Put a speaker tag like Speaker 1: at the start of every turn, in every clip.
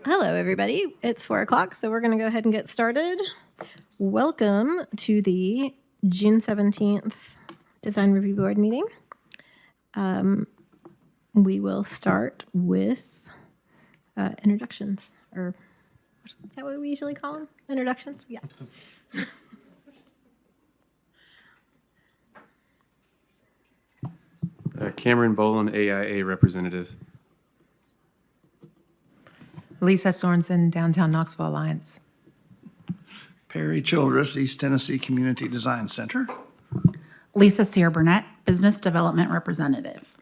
Speaker 1: Hello, everybody. It's 4 o'clock, so we're going to go ahead and get started. Welcome to the June 17th Design Review Board meeting. We will start with introductions, or is that what we usually call them? Introductions? Yeah.
Speaker 2: Cameron Boland, AIA representative.
Speaker 3: Lisa Sorensen, Downtown Knoxville Alliance.
Speaker 4: Perry Childress, East Tennessee Community Design Center.
Speaker 5: Lisa Sierra Burnett, Business Development Representative.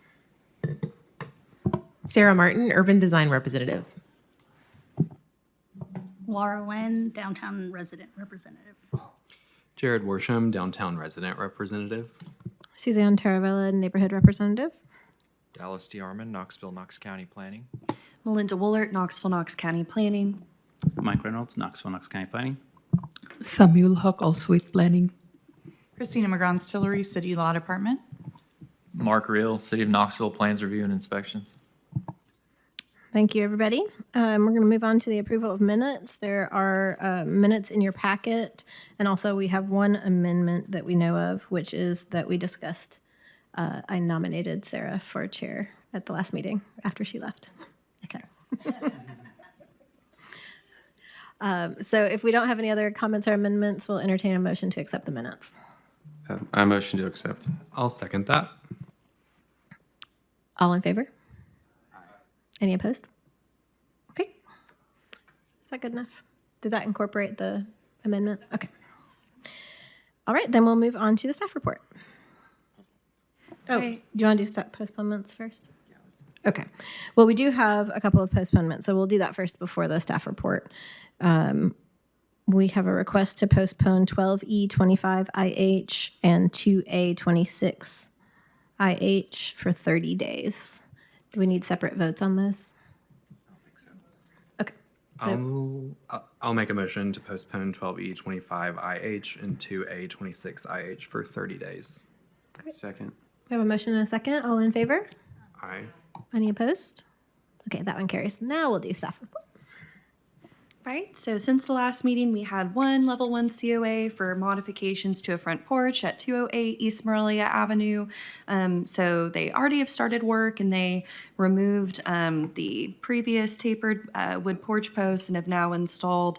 Speaker 3: Sarah Martin, Urban Design Representative.
Speaker 6: Laura Wen, Downtown Resident Representative.
Speaker 7: Jared Worsham, Downtown Resident Representative.
Speaker 1: Suzanne Taravella, Neighborhood Representative.
Speaker 8: Dallas D. Armand, Knoxville, Knox County Planning.
Speaker 9: Melinda Woolert, Knoxville, Knox County Planning.
Speaker 10: Mike Reynolds, Knoxville, Knox County Planning.
Speaker 11: Samuel Huck, Allswick Planning.
Speaker 5: Christina McGrawn Stillery, City Law Department.
Speaker 12: Mark Reel, City of Knoxville Plans Review and Inspections.
Speaker 1: Thank you, everybody. We're going to move on to the approval of minutes. There are minutes in your packet, and also we have one amendment that we know of, which is that we discussed. I nominated Sarah for chair at the last meeting after she left. Okay. So if we don't have any other comments or amendments, we'll entertain a motion to accept the minutes.
Speaker 2: I motion to accept.
Speaker 7: I'll second that.
Speaker 1: All in favor? Any opposed? Okay. Is that good enough? Did that incorporate the amendment? Okay. All right, then we'll move on to the staff report. Oh, do you want to do staff postponements first? Okay. Well, we do have a couple of postponements, so we'll do that first before the staff report. We have a request to postpone 12E25IH and 2A26IH for 30 days. Do we need separate votes on this?
Speaker 7: I don't think so.
Speaker 1: Okay. So
Speaker 7: I'll make a motion to postpone 12E25IH and 2A26IH for 30 days.
Speaker 2: Second.
Speaker 1: we have a motion and a second. All in favor?
Speaker 7: Aye.
Speaker 1: Any opposed? Okay, that one carries. Now we'll do staff report.
Speaker 9: Right, so since the last meeting, we had one level 1 COA for modifications to a front porch at 208 East Morelia Avenue. So they already have started work, and they removed the previous tapered wood porch posts and have now installed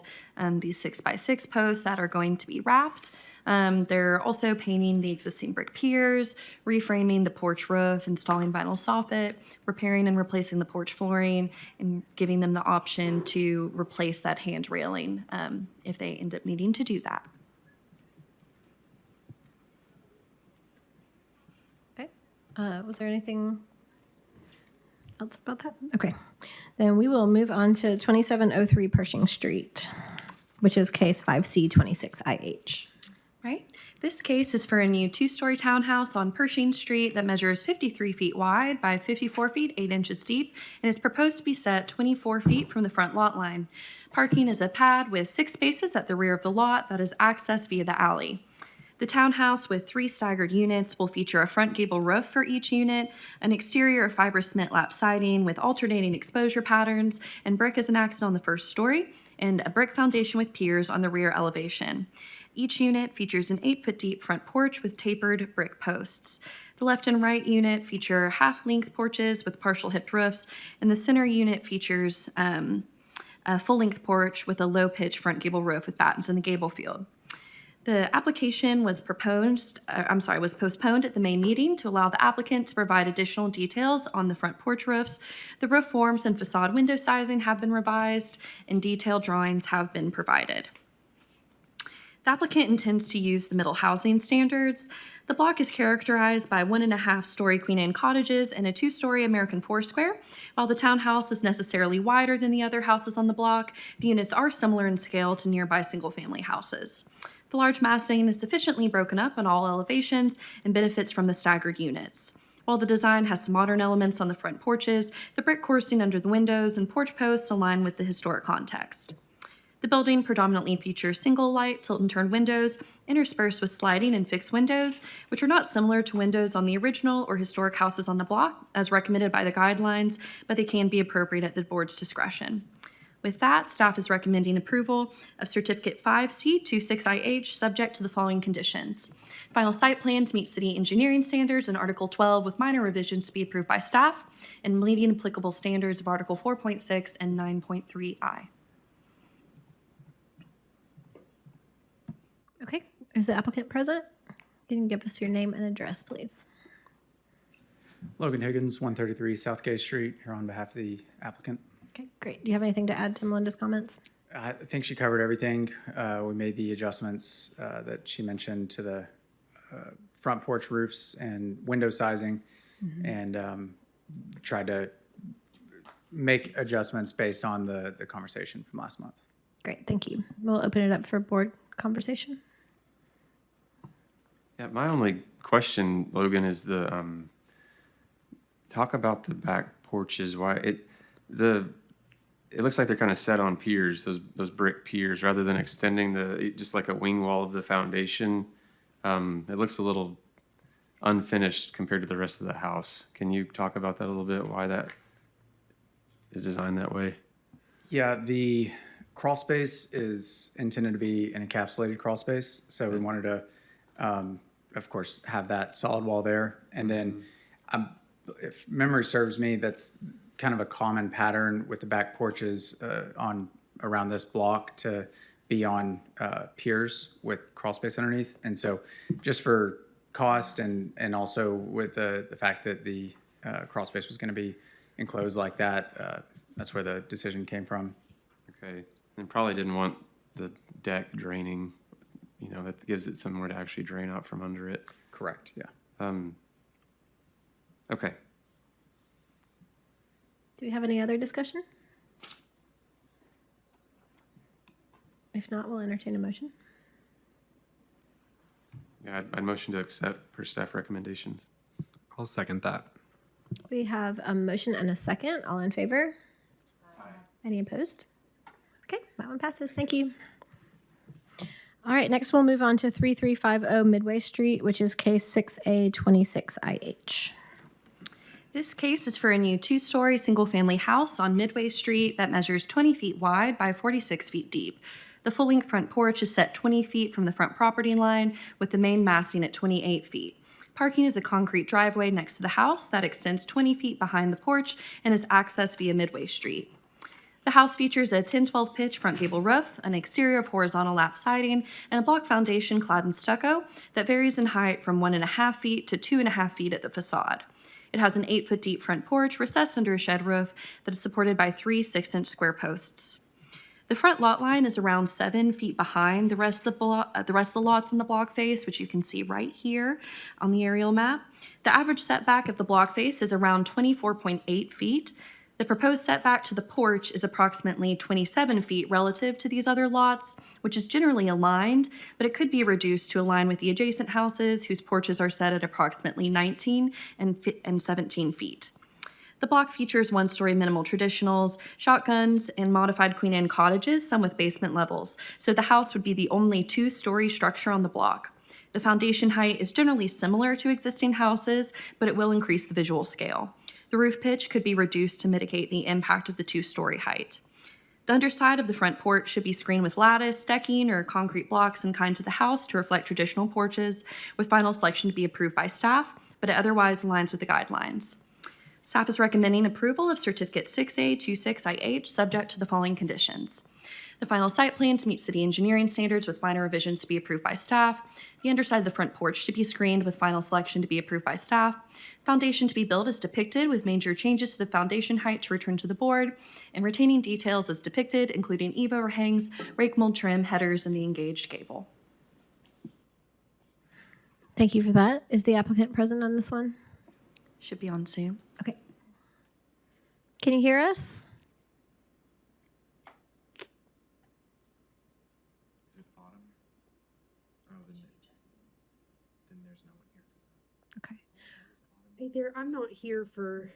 Speaker 9: these 6x6 posts that are going to be wrapped. They're also painting the existing brick piers, reframing the porch roof, installing vinyl soffit, repairing and replacing the porch flooring, and giving them the option to replace that hand railing if they end up needing to do that.
Speaker 1: Okay. Was there anything else about that? Okay. Then we will move on to 2703 Pershing Street, which is case 5C26IH.
Speaker 9: Right. This case is for a new 2-story townhouse on Pershing Street that measures 53 feet wide by 54 feet 8 inches deep and is proposed to be set 24 feet from the front lot line. Parking is a pad with 6 spaces at the rear of the lot that is accessed via the alley. The townhouse with 3 staggered units will feature a front gable roof for each unit, an exterior of fiber cement lap siding with alternating exposure patterns, and brick as an accent on the first story, and a brick foundation with piers on the rear elevation. Each unit features an 8-foot deep front porch with tapered brick posts. The left and right unit feature half-length porches with partial hipped roofs, and the center unit features a full-length porch with a low-pitch front gable roof with battens in the gable field. The application was postponed at the May meeting to allow the applicant to provide additional details on the front porch roofs. The roof forms and facade window sizing have been revised, and detailed drawings have been provided. The applicant intends to use the middle housing standards. The block is characterized by 1.5-story Queen Anne cottages and a 2-story American Foursquare. While the townhouse is necessarily wider than the other houses on the block, the units are similar in scale to nearby single-family houses. The large massing is sufficiently broken up on all elevations and benefits from the staggered units. While the design has some modern elements on the front porches, the brick coursing under the windows and porch posts align with the historic context. The building predominantly features single light tilt and turn windows interspersed with sliding and fixed windows, which are not similar to windows on the original or historic houses on the block, as recommended by the guidelines, but they can be appropriate at the board's discretion. With that, staff is recommending approval of Certificate 5C26IH, subject to the following conditions. Final site plan to meet city engineering standards in Article 12 with minor revisions to be approved by staff, and meeting applicable standards of Article 4.6 and 9.3I.
Speaker 1: Okay, is the applicant present? You can give us your name and address, please.
Speaker 13: Logan Higgins, 133 Southgate Street, here on behalf of the applicant.
Speaker 1: Okay, great. Do you have anything to add to Melinda's comments?
Speaker 13: I think she covered everything. We made the adjustments that she mentioned to the front porch roofs and window sizing, and tried to make adjustments based on the conversation from last month.
Speaker 1: Great, thank you. We'll open it up for board conversation.
Speaker 2: Yeah, my only question, Logan, is the talk about the back porches. Why it looks like they're kind of set on piers, those brick piers, rather than extending just like a wing wall of the foundation. It looks a little unfinished compared to the rest of the house. Can you talk about that a little bit? Why that is designed that way?
Speaker 13: Yeah, the crawl space is intended to be an encapsulated crawl space, so we wanted to, of course, have that solid wall there. And then, if memory serves me, that's kind of a common pattern with the back porches around this block to be on piers with crawl space underneath. And so just for cost and also with the fact that the crawl space was going to be enclosed like that, that's where the decision came from.
Speaker 2: Okay, and probably didn't want the deck draining. You know, that gives it somewhere to actually drain out from under it.
Speaker 13: Correct, yeah.
Speaker 2: Okay.
Speaker 1: Do we have any other discussion? If not, we'll entertain a motion.
Speaker 2: Yeah, I'd motion to accept per staff recommendations.
Speaker 7: I'll second that.
Speaker 1: We have a motion and a second. All in favor? Aye. Any opposed? Okay, that one passes. Thank you. All right, next we'll move on to 3350 Midway Street, which is case 6A26IH.
Speaker 9: This case is for a new two-story single-family house on Midway Street that measures 20 feet wide by 46 feet deep. The full-length front porch is set 20 feet from the front property line, with the main massing at 28 feet. Parking is a concrete driveway next to the house that extends 20 feet behind the porch and is accessed via Midway Street. The house features a 10-12 pitch front gable roof, an exterior of horizontal lap siding, and a block foundation clad in stucco that varies in height from 1.5 feet to 2.5 feet at the facade. It has an 8-foot deep front porch recessed under a shed roof that is supported by 3 6-inch square posts. The front lot line is around 7 feet behind the rest of the lots on the block face, which you can see right here on the aerial map. The average setback of the block face is around 24.8 feet. The proposed setback to the porch is approximately 27 feet relative to these other lots, which is generally aligned, but it could be reduced to align with the adjacent houses whose porches are set at approximately 19 and 17 feet. The block features one-story minimal traditionals, shotguns, and modified Queen Anne cottages, some with basement levels, so the house would be the only two-story structure on the block. The foundation height is generally similar to existing houses, but it will increase the visual scale. The roof pitch could be reduced to mitigate the impact of the two-story height. The underside of the front porch should be screened with lattice, decking, or concrete blocks in kind to the house to reflect traditional porches, with final selection to be approved by staff, but it otherwise aligns with the guidelines. Staff is recommending approval of Certificate 6A26IH, subject to the following conditions. The final site plan to meet city engineering standards with minor revisions to be approved by staff. The underside of the front porch to be screened with final selection to be approved by staff. Foundation to be built as depicted with major changes to the foundation height to return to the board. And retaining details as depicted, including eave overhangs, rake mold trim, headers, and the engaged gable.
Speaker 1: Thank you for that. Is the applicant present on this one?
Speaker 9: Should be on Zoom.
Speaker 1: Okay. Can you hear us? Okay.
Speaker 14: Hey there, I'm not here for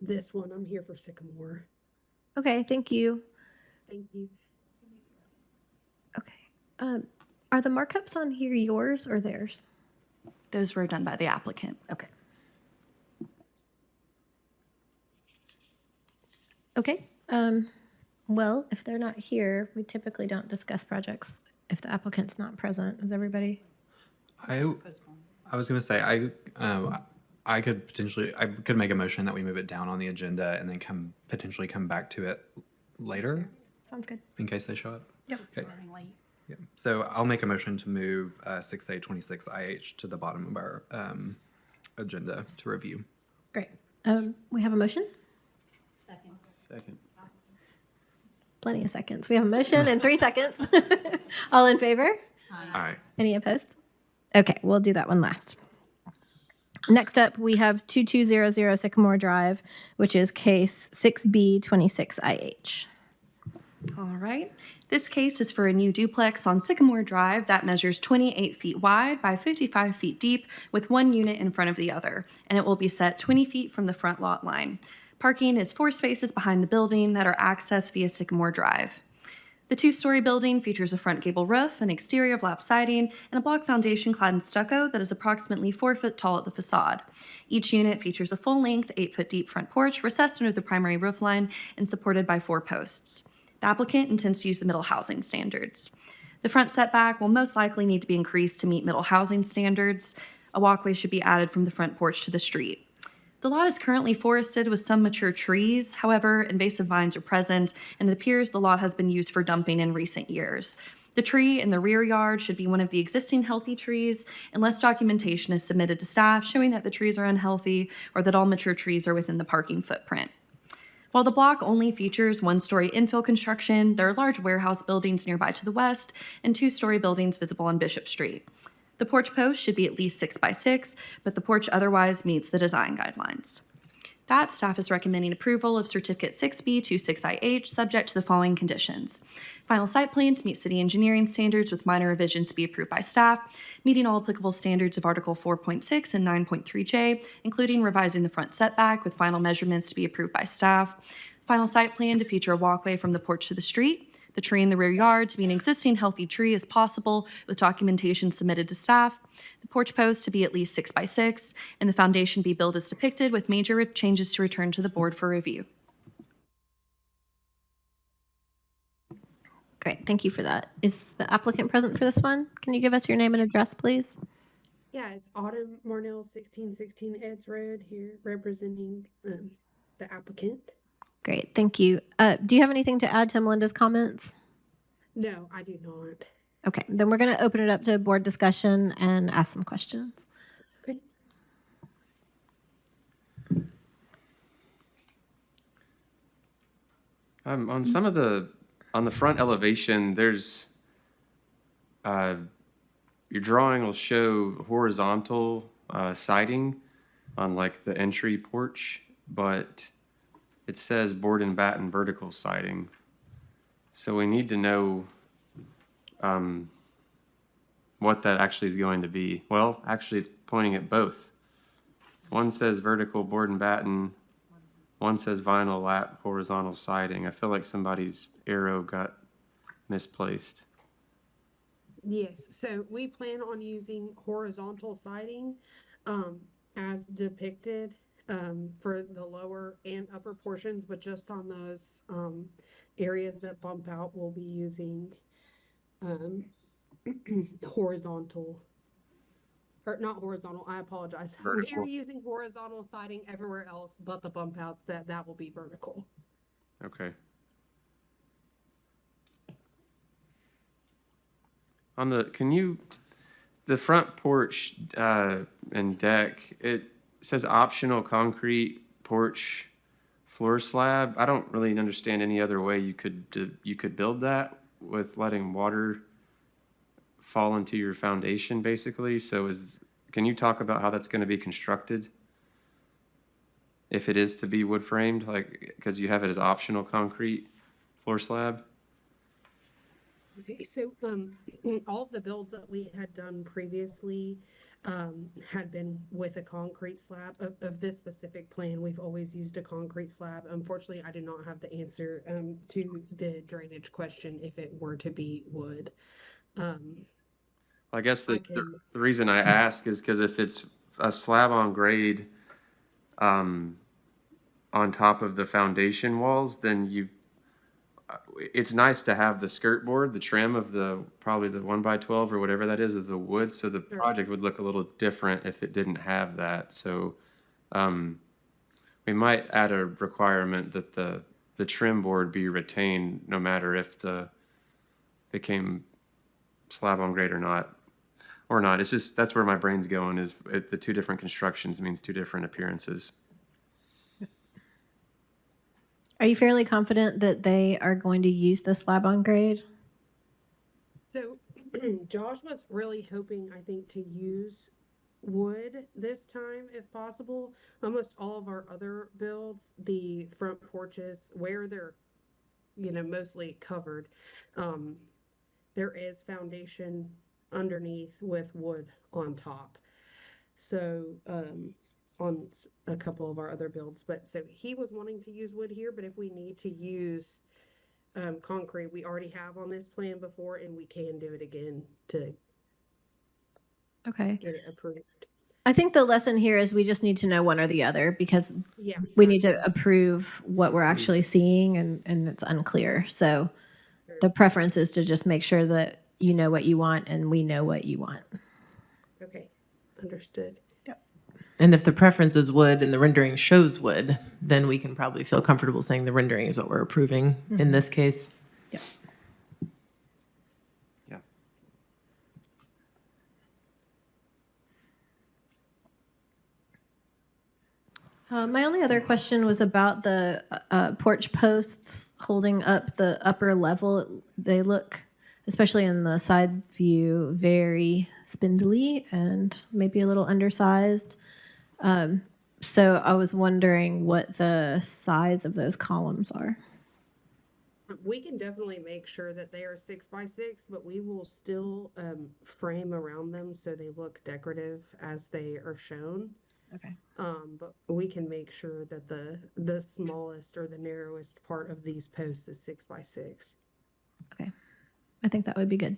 Speaker 14: this one. I'm here for Sycamore.
Speaker 1: Okay, thank you.
Speaker 14: Thank you.
Speaker 1: Okay. Are the markups on here yours or theirs?
Speaker 9: Those were done by the applicant.
Speaker 1: Okay. Okay. Well, if they're not here, we typically don't discuss projects if the applicant's not present. Is everybody?
Speaker 7: I was gonna say, I could make a motion that we move it down on the agenda and then potentially come back to it later
Speaker 1: Sounds good.
Speaker 7: in case they show up.
Speaker 1: Yep.
Speaker 7: Okay. Yeah. So I'll make a motion to move 6A26 IH to the bottom of our agenda to review.
Speaker 1: Great. We have a motion?
Speaker 10: Second.
Speaker 1: Plenty of seconds. We have a motion in 3 seconds. All in favor?
Speaker 2: Aye.
Speaker 1: Any opposed? Okay, we'll do that one last. Next up, we have 2200 Sycamore Drive, which is case 6B26IH.
Speaker 9: All right. This case is for a new duplex on Sycamore Drive that measures 28 feet wide by 55 feet deep with one unit in front of the other, and it will be set 20 feet from the front lot line. Parking is 4 spaces behind the building that are accessed via Sycamore Drive. The 2-story building features a front gable roof, an exterior of lap siding, and a block foundation clad in stucco that is approximately 4 foot tall at the facade. Each unit features a full-length, 8-foot-deep front porch recessed under the primary roof line and supported by 4 posts. The applicant intends to use the middle housing standards. The front setback will most likely need to be increased to meet middle housing standards. A walkway should be added from the front porch to the street. The lot is currently forested with some mature trees. However, invasive vines are present, and it appears the lot has been used for dumping in recent years. The tree in the rear yard should be one of the existing healthy trees unless documentation is submitted to staff showing that the trees are unhealthy or that all mature trees are within the parking footprint. While the block only features 1-story infill construction, there are large warehouse buildings nearby to the west and 2-story buildings visible on Bishop Street. The porch post should be at least 6 by 6, but the porch otherwise meets the design guidelines. That staff is recommending approval of Certificate 6B26IH subject to the following conditions. Final site plan to meet city engineering standards with minor revisions to be approved by staff, meeting all applicable standards of Article 4.6 and 9.3J, including revising the front setback with final measurements to be approved by staff. Final site plan to feature a walkway from the porch to the street. The tree in the rear yard to be an existing healthy tree as possible with documentation submitted to staff. The porch post to be at least 6 by 6, and the foundation be built as depicted with major changes to return to the board for review.
Speaker 1: Great, thank you for that. Is the applicant present for this one? Can you give us your name and address, please?
Speaker 14: Yeah, it's Autumn Marnell, 1616 Eds Road here, representing the applicant.
Speaker 1: Great, thank you. Do you have anything to add to Melinda's comments?
Speaker 14: No, I do not.
Speaker 1: Okay, then we're going to open it up to board discussion and ask some questions.
Speaker 14: Okay.
Speaker 2: On some of on the front elevation, there's, your drawing will show horizontal siding on like the entry porch, but it says board and batten vertical siding. So we need to know what that actually is going to be. Well, actually, it's pointing at both. One says vertical board and batten. One says vinyl lap horizontal siding. I feel like somebody's arrow got misplaced.
Speaker 14: Yes, so we plan on using horizontal siding as depicted for the lower and upper portions, but just on those areas that bump out, we'll be using horizontal, or not horizontal, I apologize.
Speaker 2: Vertical.
Speaker 14: We're using horizontal siding everywhere else but the bump outs, that will be vertical.
Speaker 2: Okay. On the front porch and deck, it says optional concrete porch floor slab. I don't really understand any other way you could build that with letting water fall into your foundation, basically. So can you talk about how that's going to be constructed? If it is to be wood framed, like, because you have it as optional concrete floor slab?
Speaker 14: Okay, so all of the builds that we had done previously had been with a concrete slab. Of this specific plan, we've always used a concrete slab. Unfortunately, I do not have the answer to the drainage question if it were to be wood.
Speaker 2: I guess the reason I ask is because if it's a slab on grade on top of the foundation walls, then it's nice to have the skirt board, the trim of probably the 1x12 or whatever that is of the wood. So the project would look a little different if it didn't have that. So we might add a requirement that the trim board be retained no matter if became slab on grade or not. It's just, that's where my brain's going, is the two different constructions means two different appearances.
Speaker 1: Are you fairly confident that they are going to use the slab on grade?
Speaker 14: So Josh was really hoping, I think, to use wood this time if possible. Almost all of our other builds, the front porches where they're, mostly covered, there is foundation underneath with wood on top. So, on a couple of our other builds, but so he was wanting to use wood here, but if we need to use concrete, we already have on this plan before, and we can do it again to
Speaker 1: Okay.
Speaker 14: get it approved.
Speaker 1: I think the lesson here is we just need to know one or the other, because
Speaker 14: Yeah.
Speaker 1: we need to approve what we're actually seeing, and it's unclear. So the preference is to just make sure that you know what you want and we know what you want.
Speaker 14: Okay, understood.
Speaker 15: And if the preference is wood and the rendering shows wood, then we can probably feel comfortable saying the rendering is what we're approving in this case.
Speaker 1: Yeah.
Speaker 2: Yeah.
Speaker 1: My only other question was about the porch posts holding up the upper level. They look, especially in the side view, very spindly and maybe a little undersized. So I was wondering what the size of those columns are.
Speaker 14: We can definitely make sure that they are 6x6, but we will still frame around them so they look decorative as they are shown.
Speaker 1: Okay.
Speaker 14: But we can make sure that the smallest or the narrowest part of these posts is 6x6.
Speaker 1: Okay. I think that would be good.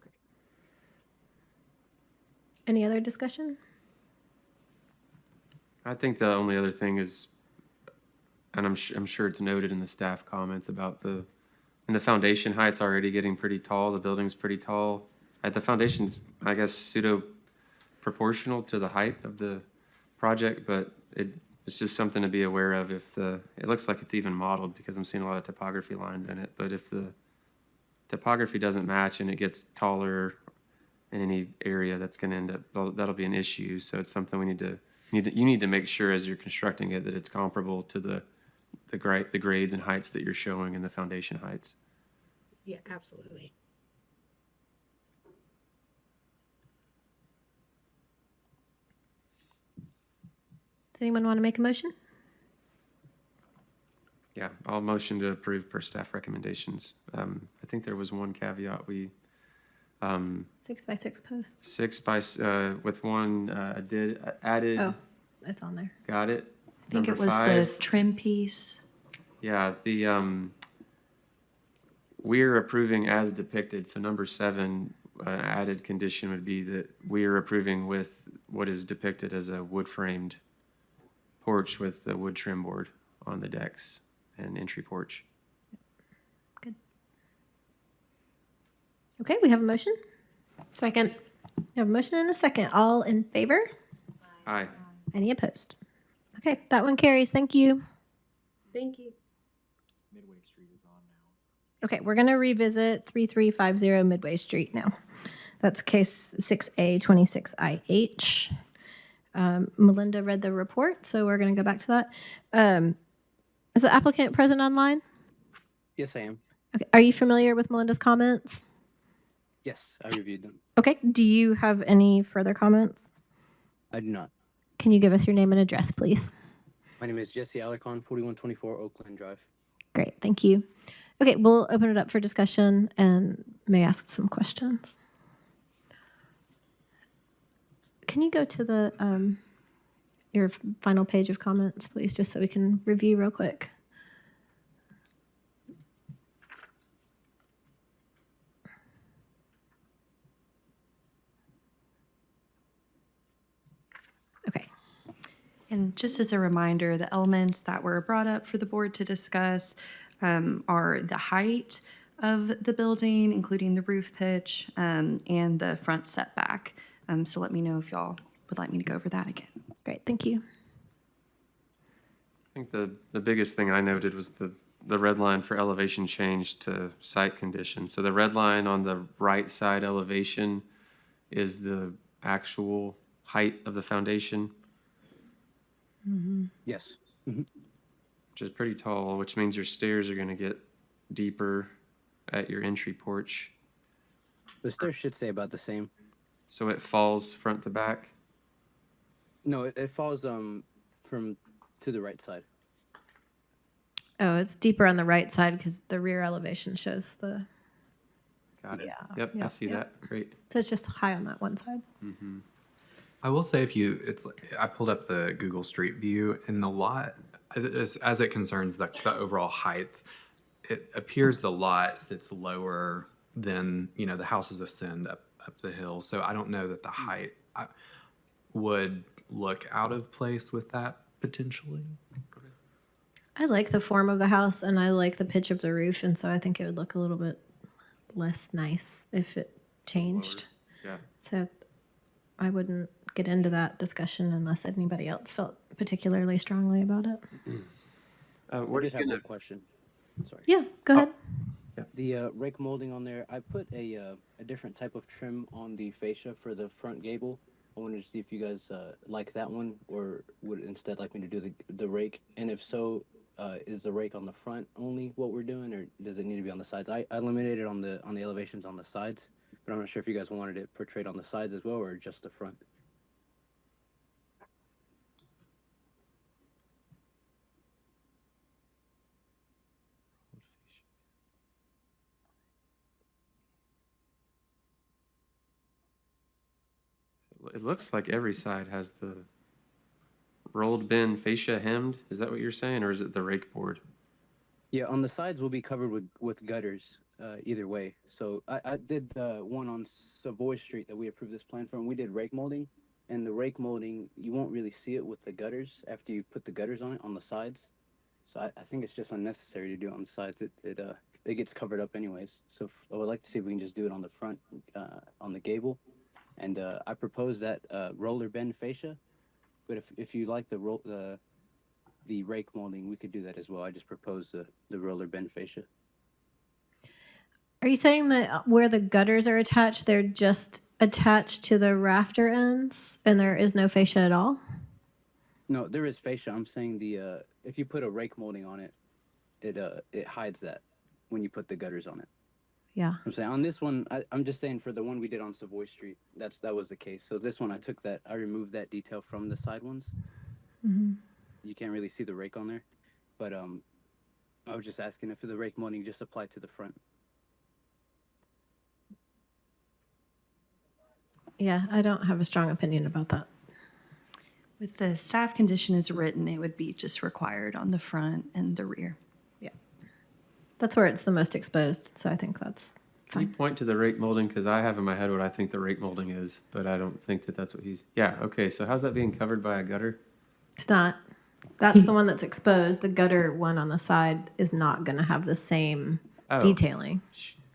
Speaker 14: Okay.
Speaker 1: Any other discussion?
Speaker 2: I think the only other thing is, and I'm sure it's noted in the staff comments about the foundation height's already getting pretty tall. The building's pretty tall. The foundation's, I guess, pseudo proportional to the height of the project, but it's just something to be aware of. It looks like it's even modeled because I'm seeing a lot of topography lines in it, but if the topography doesn't match and it gets taller in any area, that's going to end up, that'll be an issue. So it's something you need to make sure as you're constructing it that it's comparable to the grades and heights that you're showing in the foundation heights.
Speaker 14: Yeah, absolutely.
Speaker 1: Does anyone want to make a motion?
Speaker 2: Yeah, I'll motion to approve per staff recommendations. I think there was one caveat.
Speaker 1: 6x6 posts.
Speaker 2: With one added.
Speaker 1: Oh, it's on there.
Speaker 2: Got it.
Speaker 9: I think
Speaker 2: Number
Speaker 9: it was
Speaker 2: 5.
Speaker 9: the trim piece.
Speaker 2: Yeah, we're approving as depicted. So number 7, added condition would be that we are approving with what is depicted as a wood framed porch with the wood trim board on the decks and entry porch.
Speaker 1: Good. Okay, we have a motion.
Speaker 15: Second.
Speaker 1: We have a motion and a second. All in favor?
Speaker 2: Aye.
Speaker 1: Any opposed? Okay, that one carries. Thank you.
Speaker 14: Thank you.
Speaker 8: Midway Street is on now.
Speaker 1: Okay, we're going to revisit 3350 Midway Street now. That's case 6A 26IH. Melinda read the report, so we're going to go back to that. Is the applicant present online?
Speaker 16: Yes, I am.
Speaker 1: Okay, are you familiar with Melinda's comments?
Speaker 16: Yes, I reviewed them.
Speaker 1: Okay, do you have any further comments?
Speaker 16: I do not.
Speaker 1: Can you give us your name and address, please?
Speaker 16: My name is Jesse Alarcon, 4124 Oakland Drive.
Speaker 1: Great, thank you. Okay, we'll open it up for discussion and may ask some questions. Can you go to the your final page of comments, please, just so we can review real quick? Okay.
Speaker 9: And just as a reminder, the elements that were brought up for the board to discuss are the height of the building, including the roof pitch, and the front setback. So let me know if y'all would like me to go over that again.
Speaker 1: Great, thank you.
Speaker 2: I think the biggest thing I noted was the red line for elevation change to site condition. So the red line on the right side elevation is the actual height of the foundation,
Speaker 16: Yes.
Speaker 2: which is pretty tall, which means your stairs are going to get deeper at your entry porch.
Speaker 16: The stairs should stay about the same.
Speaker 2: So it falls front to back.
Speaker 16: No, it falls from to the right side.
Speaker 1: Oh, it's deeper on the right side because the rear elevation shows the,
Speaker 2: Got it.
Speaker 1: Yeah,
Speaker 2: Yep, I
Speaker 1: yeah,
Speaker 2: see
Speaker 1: yeah.
Speaker 2: that. Great.
Speaker 1: so it's just high on that one side.
Speaker 7: I will say I pulled up the Google Street View, and the lot, as it concerns the overall height, it appears the lot sits lower than, the houses ascend up the hill. So I don't know that the height would look out of place with that potentially.
Speaker 1: I like the form of the house and I like the pitch of the roof, and so I think it would look a little bit less nice if it changed.
Speaker 2: Yeah.
Speaker 1: So I wouldn't get into that discussion unless anybody else felt particularly strongly about it.
Speaker 2: What
Speaker 16: I
Speaker 2: are
Speaker 16: did
Speaker 2: you
Speaker 16: have
Speaker 2: gonna?
Speaker 16: one question. Sorry.
Speaker 1: Yeah, go ahead.
Speaker 16: The rake molding on there, I put a different type of trim on the fascia for the front gable. I wanted to see if you guys like that one, or would instead like me to do the rake. And if so, is the rake on the front only what we're doing, or does it need to be on the sides? I eliminated on the elevations on the sides, but I'm not sure if you guys wanted it portrayed on the sides as well, or just the front.
Speaker 2: It looks like every side has the rolled bin fascia hemmed. Is that what you're saying, or is it the rake board?
Speaker 16: Yeah, on the sides will be covered with gutters, either way. So I did one on Savoy Street that we approved this plan for, and we did rake molding. And the rake molding, you won't really see it with the gutters after you put the gutters on it on the sides. So I think it's just unnecessary to do it on the sides. It gets covered up anyways. So I would like to see if we can just do it on the front, on the gable. And I proposed that roller bend fascia. But if you like the rake molding, we could do that as well. I just proposed the roller bend fascia.
Speaker 1: Are you saying that where the gutters are attached, they're just attached to the rafter ends and there is no fascia at all?
Speaker 16: No, there is fascia. I'm saying if you put a rake molding on it, it hides that when you put the gutters on it.
Speaker 1: Yeah.
Speaker 16: I'm saying on this one, I'm just saying for the one we did on Savoy Street, that was the case. So this one, I removed that detail from the side ones.
Speaker 1: Mm-hmm.
Speaker 16: You can't really see the rake on there, but I was just asking if the rake molding just applied to the front.
Speaker 1: Yeah, I don't have a strong opinion about that.
Speaker 9: With the staff condition as written, it would be just required on the front and the rear.
Speaker 1: Yeah. That's where it's the most exposed, so I think that's
Speaker 2: Can you
Speaker 1: fine.
Speaker 2: point to the rake molding? Because I have in my head what I think the rake molding is, but I don't think that that's what he's. Yeah, okay, so how's that being covered by a gutter?
Speaker 1: It's not. That's the one that's exposed. The gutter one on the side is not going to have the same detailing.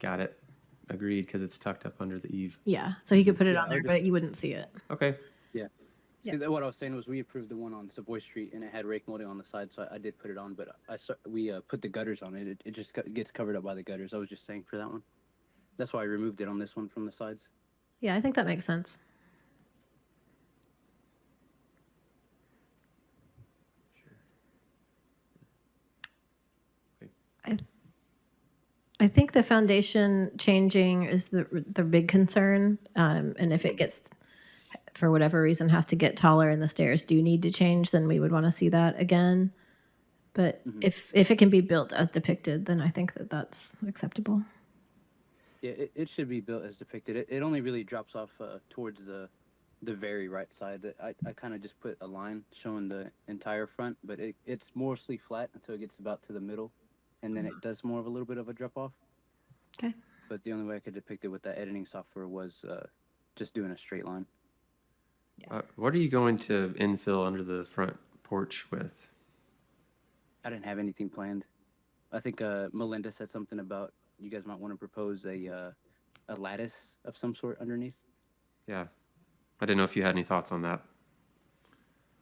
Speaker 2: Got it. Agreed, because it's tucked up under the eave.
Speaker 1: Yeah, so he could put it on there, but you wouldn't see it.
Speaker 2: Okay.
Speaker 16: Yeah. See, what I was saying was we approved the one on Savoy Street and it had rake molding on the side, so I did put it on, but we put the gutters on it. It just gets covered up by the gutters. I was just saying for that one. That's why I removed it on this one from the sides.
Speaker 1: Yeah, I think that makes sense. I think the foundation changing is the big concern, and if it gets, for whatever reason, has to get taller and the stairs do need to change, then we would want to see that again. But if it can be built as depicted, then I think that that's acceptable.
Speaker 16: Yeah, it should be built as depicted. It only really drops off towards the very right side. I kind of just put a line showing the entire front, but it's mostly flat until it gets about to the middle, and then it does more of a little bit of a drop off.
Speaker 1: Okay.
Speaker 16: But the only way I could depict it with that editing software was just doing a straight line.
Speaker 2: What are you going to infill under the front porch with?
Speaker 16: I didn't have anything planned. I think Melinda said something about you guys might want to propose a lattice of some sort underneath.
Speaker 2: Yeah. I didn't know if you had any thoughts on that.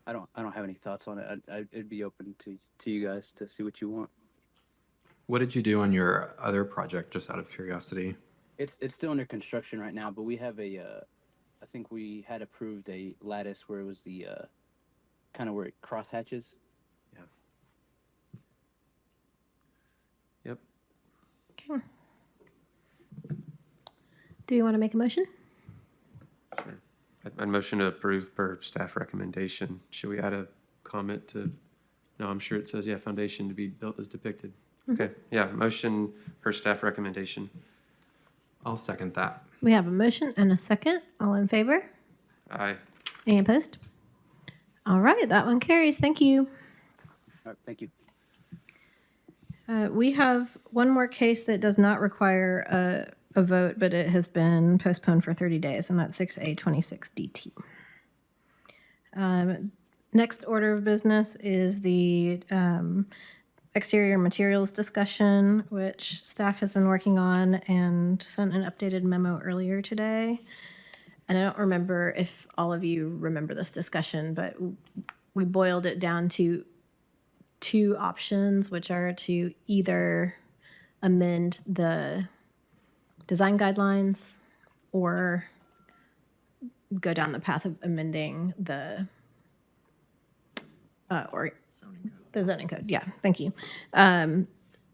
Speaker 16: I don't have any thoughts on it. I'd be open to you guys to see what you want.
Speaker 7: What did you do on your other project, just out of curiosity?
Speaker 16: It's still under construction right now, but we have I think we had approved a lattice where it was the kind of where it cross hatches.
Speaker 2: Yeah. Yep.
Speaker 1: Okay. Do you want to make a motion?
Speaker 2: Sure. I'd motion to approve per staff recommendation. Should we add a comment to, no, I'm sure it says, yeah, foundation to be built as depicted. Okay, yeah, motion per staff recommendation.
Speaker 7: I'll second that.
Speaker 1: We have a motion and a second. All in favor?
Speaker 2: Aye.
Speaker 1: Any opposed? All right, that one carries. Thank you.
Speaker 16: All right, thank you.
Speaker 1: We have one more case that does not require a vote, but it has been postponed for 30 days, and that's 6A26DT. Next order of business is the exterior materials discussion, which staff has been working on and sent an updated memo earlier today. And I don't remember if all of you remember this discussion, but we boiled it down to two options, which are to either amend the design guidelines or go down the path of amending the zoning code. Yeah, thank you.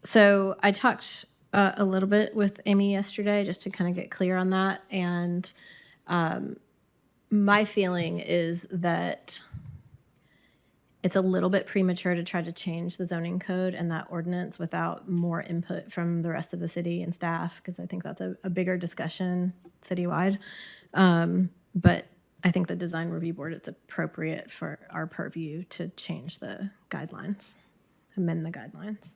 Speaker 1: So I talked a little bit with Amy yesterday just to kind of get clear on that. And my feeling is that it's a little bit premature to try to change the zoning code and that ordinance without more input from the rest of the city and staff, because I think that's a bigger discussion citywide. But I think the design review board, it's appropriate for our purview to change the guidelines, amend the guidelines.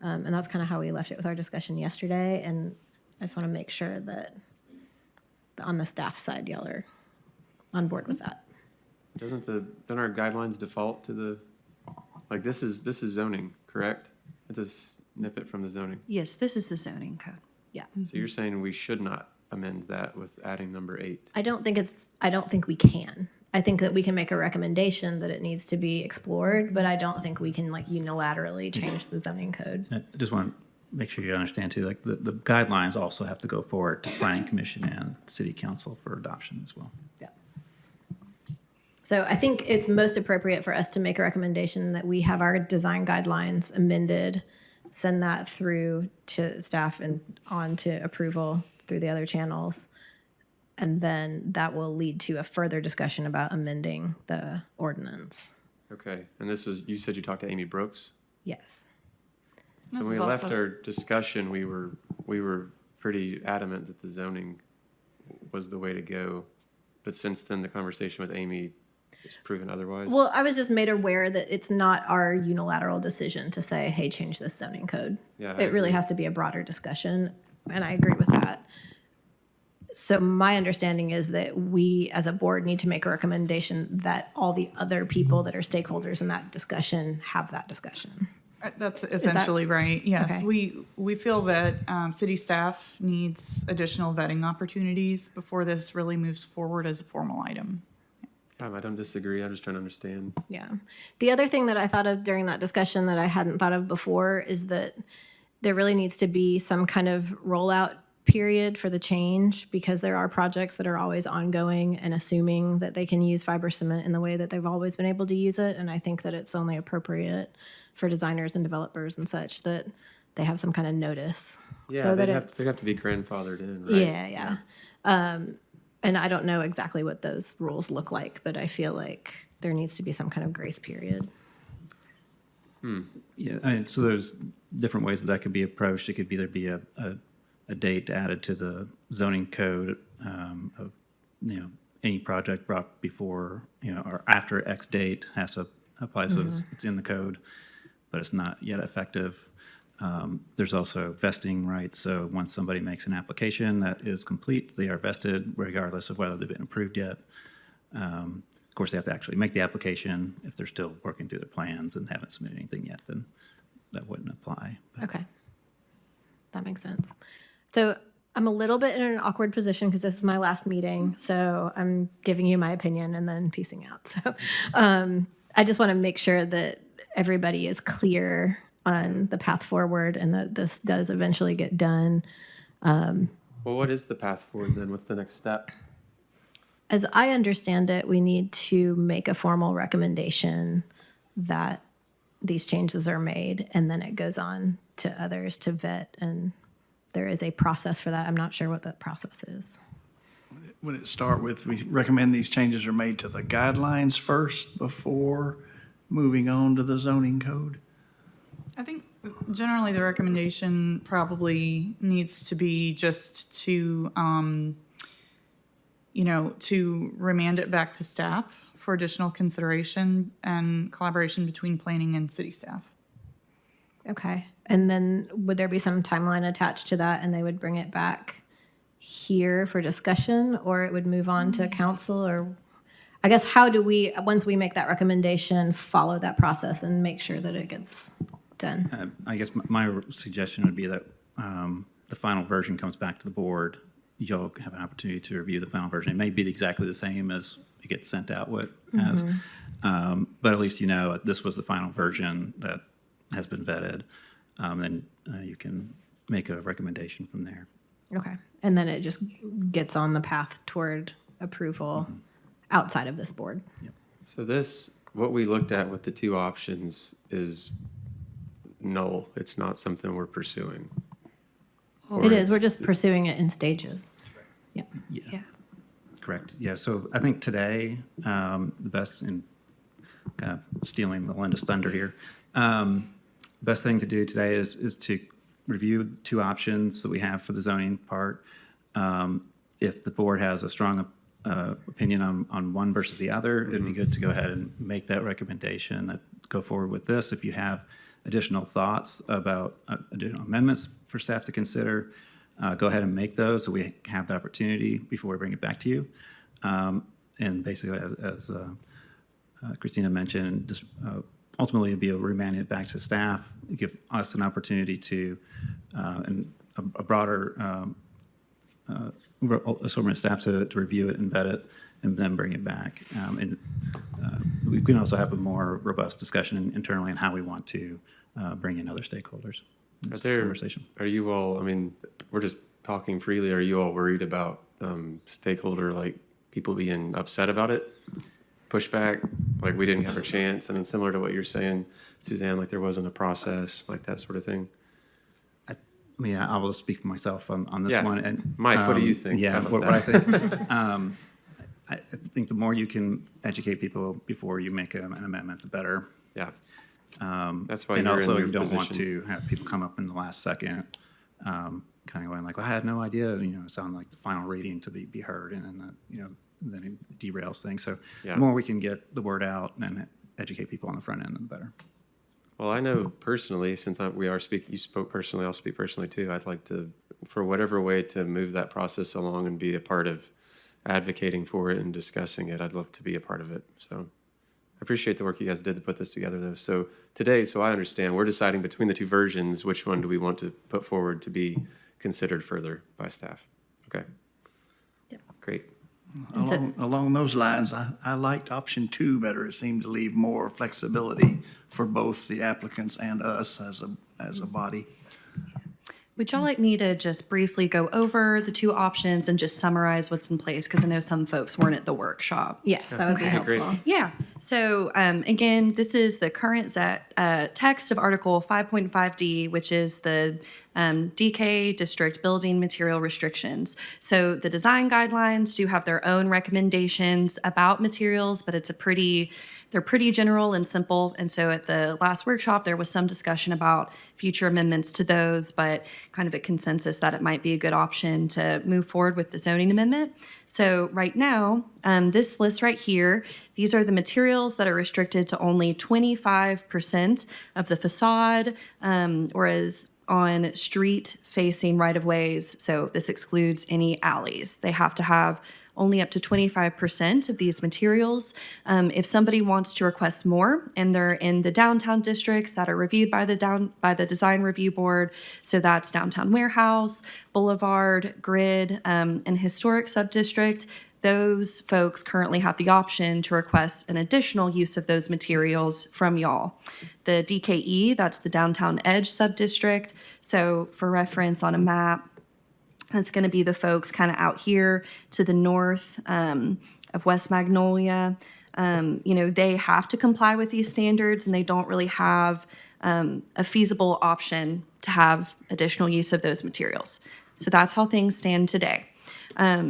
Speaker 1: And that's kind of how we left it with our discussion yesterday. And I just want to make sure that on the staff side, y'all are on board with that.
Speaker 2: Don't our guidelines default to the, like, this is zoning, correct? It's a snippet from the zoning.
Speaker 9: Yes, this is the zoning code.
Speaker 1: Yeah.
Speaker 2: So you're saying we should not amend that with adding number 8?
Speaker 1: I don't think we can. I think that we can make a recommendation that it needs to be explored, but I don't think we can like unilaterally change the zoning code.
Speaker 17: I just want to make sure you understand too, like the guidelines also have to go forward to planning commission and city council for adoption as well.
Speaker 1: Yeah. So I think it's most appropriate for us to make a recommendation that we have our design guidelines amended, send that through to staff and on to approval through the other channels. And then that will lead to a further discussion about amending the ordinance.
Speaker 2: Okay, and this was, you said you talked to Amy Brooks?
Speaker 1: Yes.
Speaker 2: So when we left our discussion, we were pretty adamant that the zoning was the way to go. But since then, the conversation with Amy has proven otherwise.
Speaker 1: Well, I was just made aware that it's not our unilateral decision to say, hey, change this zoning code.
Speaker 2: Yeah,
Speaker 1: it really has to be a broader discussion, and I agree with that. So my understanding is that we as a board need to make a recommendation that all the other people that are stakeholders in that discussion have that discussion.
Speaker 18: That's essentially right. Yes,
Speaker 1: okay.
Speaker 18: we feel that city staff needs additional vetting opportunities before this really moves forward as a formal item.
Speaker 2: I don't disagree. I'm just trying to understand.
Speaker 1: Yeah. The other thing that I thought of during that discussion that I hadn't thought of before is that there really needs to be some kind of rollout period for the change, because there are projects that are always ongoing and assuming that they can use fiber cement in the way that they've always been able to use it. And I think that it's only appropriate for designers and developers and such that they have some kind of notice.
Speaker 2: Yeah,
Speaker 1: so
Speaker 2: they have to be grandfathered in, right?
Speaker 1: Yeah. And I don't know exactly what those rules look like, but I feel like there needs to be some kind of grace period.
Speaker 17: Yeah, I mean, so there's different ways that could be approached. It could either be a date added to the zoning code of, any project brought before, or after X date has to apply. So it's in the code, but it's not yet effective. There's also vesting rights. So once somebody makes an application that is complete, they are vested regardless of whether they've been approved yet. Of course, they have to actually make the application. If they're still working through their plans and haven't submitted anything yet, then that wouldn't apply. But
Speaker 1: Okay. That makes sense. So I'm a little bit in an awkward position because this is my last meeting. So I'm giving you my opinion and then piecing out. So I just want to make sure that everybody is clear on the path forward and that this does eventually get done.
Speaker 2: Well, what is the path forward then? What's the next step?
Speaker 1: As I understand it, we need to make a formal recommendation that these changes are made, and then it goes on to others to vet, and there is a process for that. I'm not sure what that process is.
Speaker 4: Would it start with, we recommend these changes are made to the guidelines first before moving on to the zoning code?
Speaker 18: I think generally the recommendation probably needs to be just to, to remand it back to staff for additional consideration and collaboration between planning and city staff.
Speaker 1: Okay. And then would there be some timeline attached to that, and they would bring it back here for discussion, or it would move on to council? Or I guess how do we, once we make that recommendation, follow that process and make sure that it gets done?
Speaker 17: I guess my suggestion would be that the final version comes back to the board. You'll have an opportunity to review the final version. It may be exactly the same as it gets sent out as, but at least this was the final version that has been vetted. Then you can make a recommendation from there.
Speaker 1: Okay. And then it just gets on the path toward approval outside of this board.
Speaker 17: Yep.
Speaker 2: So what we looked at with the two options is null. It's not something we're pursuing.
Speaker 1: It is. We're just pursuing it in stages. Yeah.
Speaker 17: Yeah. Correct. Yeah. So I think today, the best, and kind of stealing Melinda's thunder here, best thing to do today is to review the two options that we have for the zoning part. If the board has a strong opinion on one versus the other, it'd be good to go ahead and make that recommendation, that go forward with this. If you have additional thoughts about additional amendments for staff to consider, go ahead and make those so we have the opportunity before we bring it back to you. And basically, as Christina mentioned, just ultimately it'd be a remanding it back to staff, give us an opportunity to, and a broader assortment of staff to review it and vet it, and then bring it back. We can also have a more robust discussion internally on how we want to bring in other stakeholders in this conversation.
Speaker 2: Are you all, I mean, we're just talking freely, are you all worried about stakeholder, like people being upset about it? Pushback, like we didn't have a chance, and then similar to what you're saying, Suzanne, like there wasn't a process, like that sort of thing?
Speaker 17: I mean, I will speak for myself on this one. And
Speaker 2: Mike, what do you think?
Speaker 17: Yeah, what I think. I think the more you can educate people before you make an amendment, the better.
Speaker 2: Yeah. That's why
Speaker 17: and
Speaker 2: you're
Speaker 17: also
Speaker 2: in your
Speaker 17: you don't
Speaker 2: position.
Speaker 17: want to have people come up in the last second, kind of going like, well, I had no idea, sound like the final reading to be heard, and then then it derails things. So the more we can get the word out and educate people on the front end, the better.
Speaker 2: Well, I know personally, since you spoke personally, I'll speak personally too. I'd like to, for whatever way to move that process along and be a part of advocating for it and discussing it, I'd love to be a part of it. So I appreciate the work you guys did to put this together though. So today, so I understand, we're deciding between the two versions, which one do we want to put forward to be considered further by staff? Okay.
Speaker 1: Yep.
Speaker 2: Great.
Speaker 4: Along those lines, I liked option 2 better. It seemed to leave more flexibility for both the applicants and us as a body.
Speaker 9: Would y'all like me to just briefly go over the two options and just summarize what's in place? Because I know some folks weren't at the workshop.
Speaker 1: Yes, that would be helpful.
Speaker 2: Great.
Speaker 9: Yeah. So again, this is the current text of Article 5.5D, which is the DK District Building Material Restrictions. So the design guidelines do have their own recommendations about materials, but they're pretty general and simple. And so at the last workshop, there was some discussion about future amendments to those, but kind of a consensus that it might be a good option to move forward with the zoning amendment. So right now, this list right here, these are the materials that are restricted to only 25% of the facade, or as on street-facing right-of-ways. So this excludes any alleys. They have to have only up to 25% of these materials. If somebody wants to request more and they're in the downtown districts that are reviewed by the Design Review Board, so that's Downtown Warehouse, Boulevard, Grid, and Historic Subdistrict, those folks currently have the option to request an additional use of those materials from y'all. The DKE, that's the Downtown Edge Subdistrict. So for reference on a map, that's going to be the folks kind of out here to the north of West Magnolia. They have to comply with these standards, and they don't really have a feasible option to have additional use of those materials. So that's how things stand today.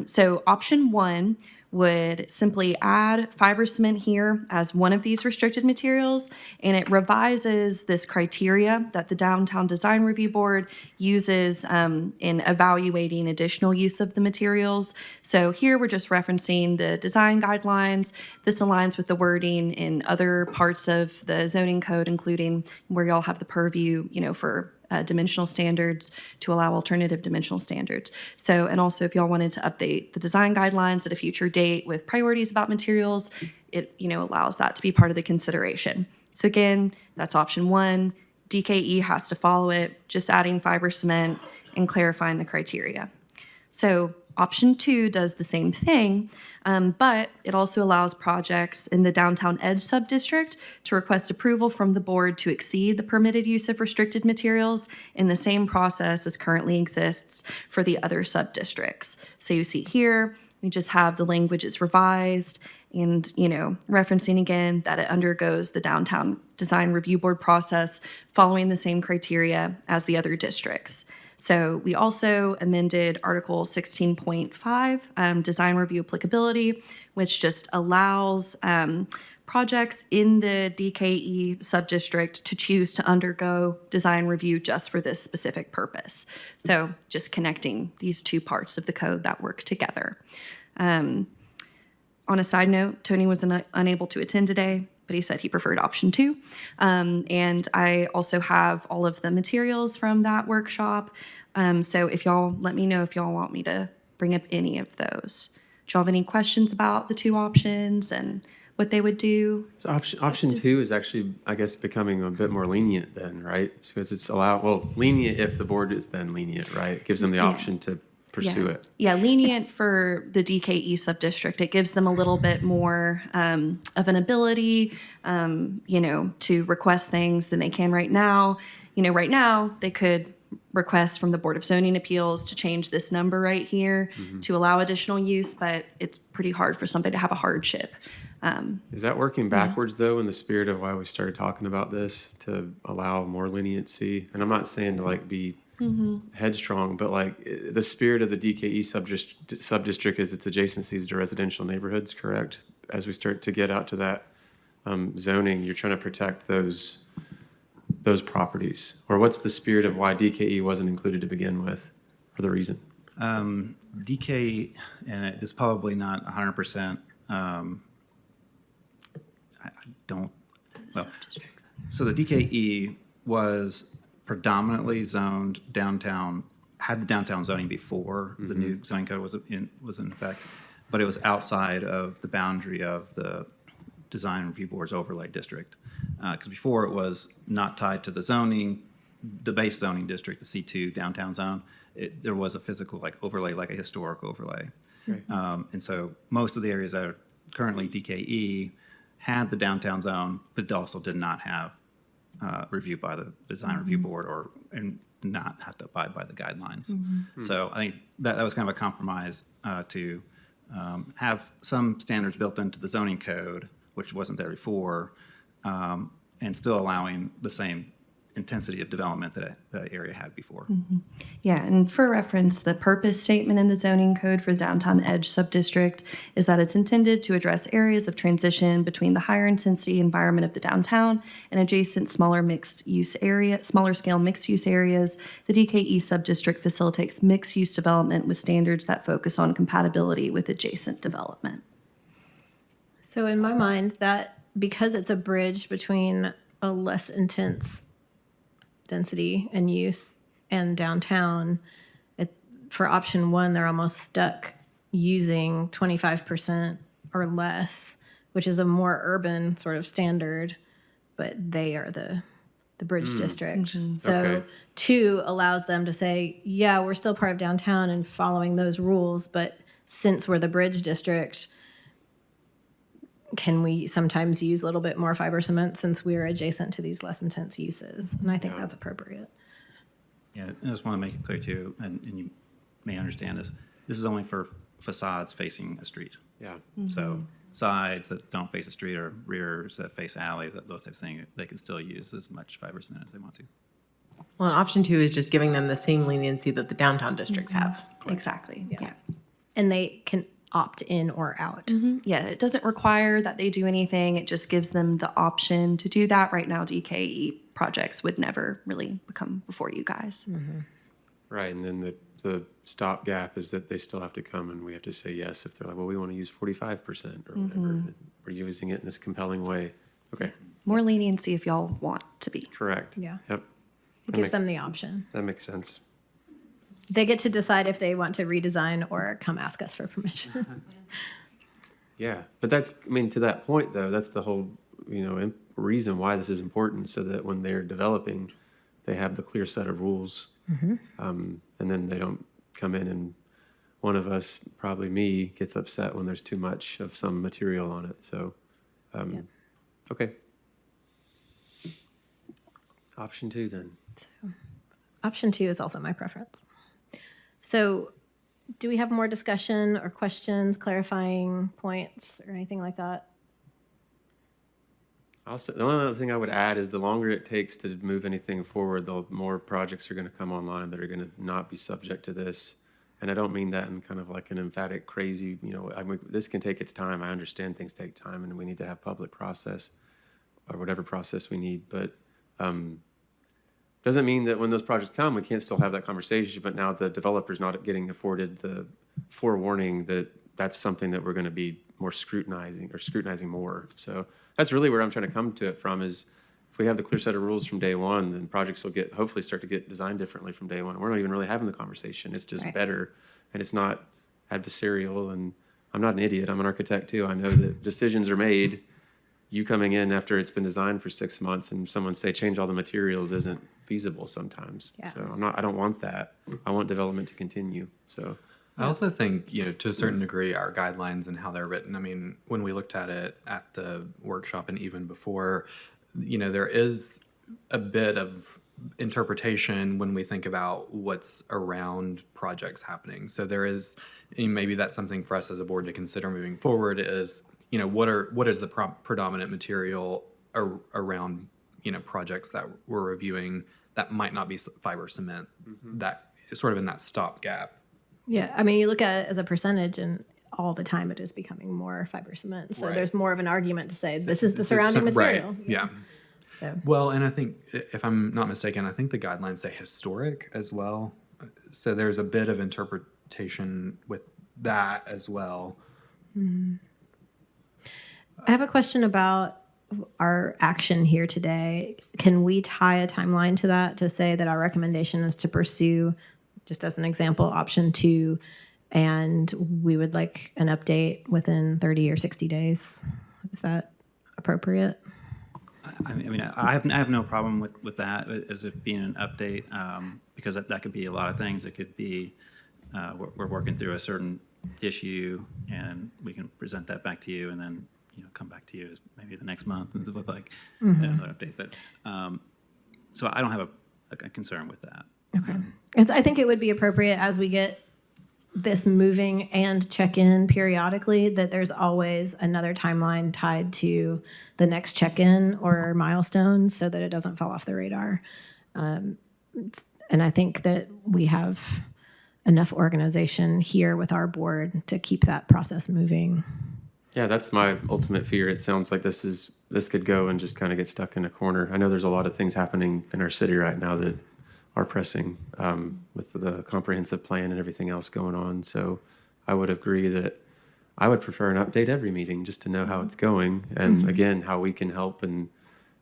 Speaker 9: So option 1 would simply add fiber cement here as one of these restricted materials, and it revises this criteria that the Downtown Design Review Board uses in evaluating additional use of the materials. So here we're just referencing the design guidelines. This aligns with the wording in other parts of the zoning code, including where y'all have the purview, for dimensional standards to allow alternative dimensional standards. So, and also if y'all wanted to update the design guidelines at a future date with priorities about materials, it, allows that to be part of the consideration. So again, that's option 1. DKE has to follow it, just adding fiber cement and clarifying the criteria. So option 2 does the same thing, but it also allows projects in the Downtown Edge Subdistrict to request approval from the board to exceed the permitted use of restricted materials in the same process as currently exists for the other subdistricts. So you see here, we just have the language is revised and, referencing again that it undergoes the Downtown Design Review Board process following the same criteria as the other districts. So we also amended Article 16.5, Design Review Applicability, which just allows projects in the DKE subdistrict to choose to undergo design review just for this specific purpose. So just connecting these two parts of the code that work together. On a side note, Tony was unable to attend today, but he said he preferred option 2. And I also have all of the materials from that workshop. So if y'all, let me know if y'all want me to bring up any of those. Do y'all have any questions about the 2 options and what they would do?
Speaker 2: So option 2 is actually, I guess, becoming a bit more lenient then, right? Because it's lenient if the board is then lenient, right? It gives them the option to pursue it.
Speaker 9: Yeah, lenient for the DKE subdistrict. It gives them a little bit more of an ability, to request things than they can right now. Right now, they could request from the Board of Zoning Appeals to change this number right here to allow additional use, but it's pretty hard for somebody to have a hardship.
Speaker 2: Is that working backwards, though, in the spirit of why we started talking about this, to allow more leniency? And I'm not saying to, be headstrong, but, the spirit of the DKE subdistrict is its adjacencies to residential neighborhoods, correct? As we start to get out to that zoning, you're trying to protect those properties. Or what's the spirit of why DKE wasn't included to begin with, or the reason?
Speaker 17: DK, and it's probably not 100%. I don't. Well, so the DKE was predominantly zoned downtown. Had the downtown zoning before the new zoning code was in effect, but it was outside of the boundary of the Design Review Board's overlay district. Because before it was not tied to the zoning, the base zoning district, the C2 downtown zone. There was a physical overlay, like a historic overlay. Right. And so most of the areas that are currently DKE had the downtown zone, but also did not have review by the Design Review Board and not have to abide by the guidelines. So I think that was kind of a compromise to have some standards built into the zoning code, which wasn't there before, and still allowing the same intensity of development that the area had before.
Speaker 9: Yeah, and for reference, the purpose statement in the zoning code for the Downtown Edge Subdistrict is that it's intended to address areas of transition between the higher intensity environment of the downtown and adjacent smaller scale mixed use areas. The DKE subdistrict facilitates mixed use development with standards that focus on compatibility with adjacent development.
Speaker 1: So in my mind, that because it's a bridge between a less intense density and use and downtown, for option 1, they're almost stuck using 25% or less, which is a more urban sort of standard, but they are the bridge district. So
Speaker 2: Okay.
Speaker 1: 2 allows them to say, yeah, we're still part of downtown and following those rules, but since we're the bridge district, can we sometimes use a little bit more fiber cement since we're adjacent to these less intense uses? And I think that's appropriate.
Speaker 17: Yeah, I just want to make it clear too, and you may understand this. This is only for facades facing a street.
Speaker 2: Yeah.
Speaker 17: So sides that don't face a street or rears that face alleys, those types of things, they can still use as much fiber cement as they want to.
Speaker 15: Well, and option 2 is just giving them the same leniency that the downtown districts have.
Speaker 9: Exactly. Yeah.
Speaker 1: And they can opt in or out.
Speaker 9: Yeah, it doesn't require that they do anything. It just gives them the option to do that. Right now, DKE projects would never really come before you guys.
Speaker 2: Right, and then the stopgap is that they still have to come and we have to say yes if they're like, well, we want to use 45% or whatever. We're using it in this compelling way. Okay,
Speaker 9: More leniency if y'all want to be.
Speaker 2: correct.
Speaker 1: Yeah.
Speaker 2: Yep.
Speaker 1: It gives them the option.
Speaker 2: That makes sense.
Speaker 1: They get to decide if they want to redesign or come ask us for permission.
Speaker 2: Yeah, but that's, I mean, to that point though, that's the whole, reason why this is important, so that when they're developing, they have the clear set of rules. And then they don't come in and one of us, probably me, gets upset when there's too much of some material on it. So, okay. Option 2 then.
Speaker 1: Option 2 is also my preference. So do we have more discussion or questions, clarifying points or anything like that?
Speaker 2: Also, the only other thing I would add is the longer it takes to move anything forward, the more projects are going to come online that are going to not be subject to this. And I don't mean that in kind of like an emphatic, crazy, I mean, this can take its time. I understand things take time and we need to have public process or whatever process we need. But doesn't mean that when those projects come, we can't still have that conversation. But now the developer's not getting afforded the forewarning that that's something that we're going to be more scrutinizing more. So that's really where I'm trying to come to it from is if we have the clear set of rules from day one, then projects will hopefully start to get designed differently from day one. We're not even really having the conversation. It's just better and it's not adversarial. And I'm not an idiot. I'm an architect too. I know that decisions are made. You coming in after it's been designed for 6 months and someone say change all the materials isn't feasible sometimes.
Speaker 1: Yeah.
Speaker 2: So I don't want that. I want development to continue. So
Speaker 7: I also think, to a certain degree, our guidelines and how they're written, I mean, when we looked at it at the workshop and even before, there is a bit of interpretation when we think about what's around projects happening. So there is, and maybe that's something for us as a board to consider moving forward is, what is the predominant material around, projects that we're reviewing that might not be fiber cement, that is sort of in that stopgap.
Speaker 1: Yeah, I mean, you look at it as a percentage, and all the time it is becoming more fiber cement. So there's more of an argument to say this is the surrounding material.
Speaker 7: Right. Yeah.
Speaker 1: So
Speaker 7: well, and I think if I'm not mistaken, I think the guidelines say historic as well. So there's a bit of interpretation with that as well.
Speaker 1: I have a question about our action here today. Can we tie a timeline to that to say that our recommendation is to pursue, just as an example, option 2, and we would like an update within 30 or 60 days? Is that appropriate?
Speaker 17: I mean, I have no problem with that as it being an update, because that could be a lot of things. It could be we're working through a certain issue and we can present that back to you and then come back to you as maybe the next month and with like another update. But so I don't have a concern with that.
Speaker 1: Okay. Because I think it would be appropriate as we get this moving and check in periodically that there's always another timeline tied to the next check-in or milestone so that it doesn't fall off the radar. And I think that we have enough organization here with our board to keep that process moving.
Speaker 2: yeah, that's my ultimate fear. It sounds like this could go and just kind of get stuck in a corner. I know there's a lot of things happening in our city right now that are pressing with the comprehensive plan and everything else going on. So I would agree that I would prefer an update every meeting just to know how it's going and again, how we can help and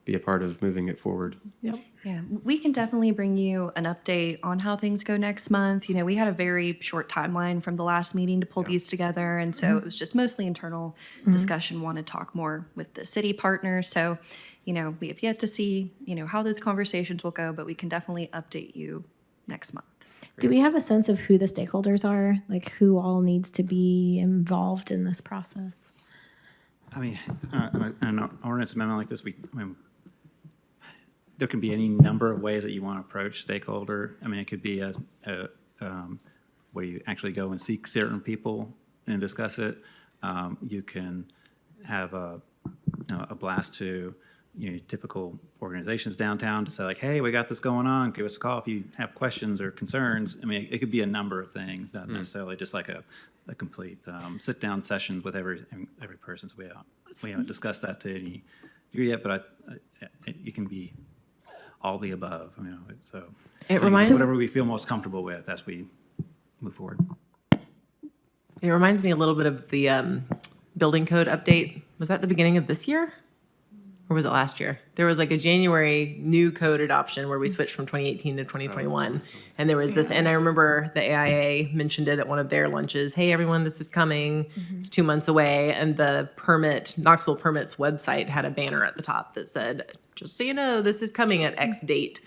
Speaker 2: be a part of moving it forward.
Speaker 1: Yep.
Speaker 9: Yeah, we can definitely bring you an update on how things go next month. You know, we had a very short timeline from the last meeting to pull these together, and so it was just mostly internal discussion. Want to talk more with the city partners. So, you know, we have yet to see, you know, how those conversations will go, but we can definitely update you next month.
Speaker 1: Do we have a sense of who the stakeholders are? Like who all needs to be involved in this process?
Speaker 17: I mean, an ordinance amendment like this, there can be any number of ways that you want to approach stakeholder. I mean, it could be where you actually go and seek certain people and discuss it. You can have a blast to typical organizations downtown to say like, hey, we got this going on. Give us a call if you have questions or concerns. I mean, it could be a number of things, not necessarily just like a complete sit-down session with every person. So we haven't discussed that to any degree yet, but it can be all the above. So
Speaker 15: it reminds
Speaker 17: whatever we feel most comfortable with as we move forward.
Speaker 15: It reminds me a little bit of the building code update. Was that the beginning of this year? Or was it last year? There was like a January new code adoption where we switched from 2018 to 2021. And there was this, and I remember the AIA mentioned it at one of their lunches. Hey, everyone, this is coming. It's 2 months away. And the Knoxville Permit's website had a banner at the top that said, just so you know, this is coming at X date.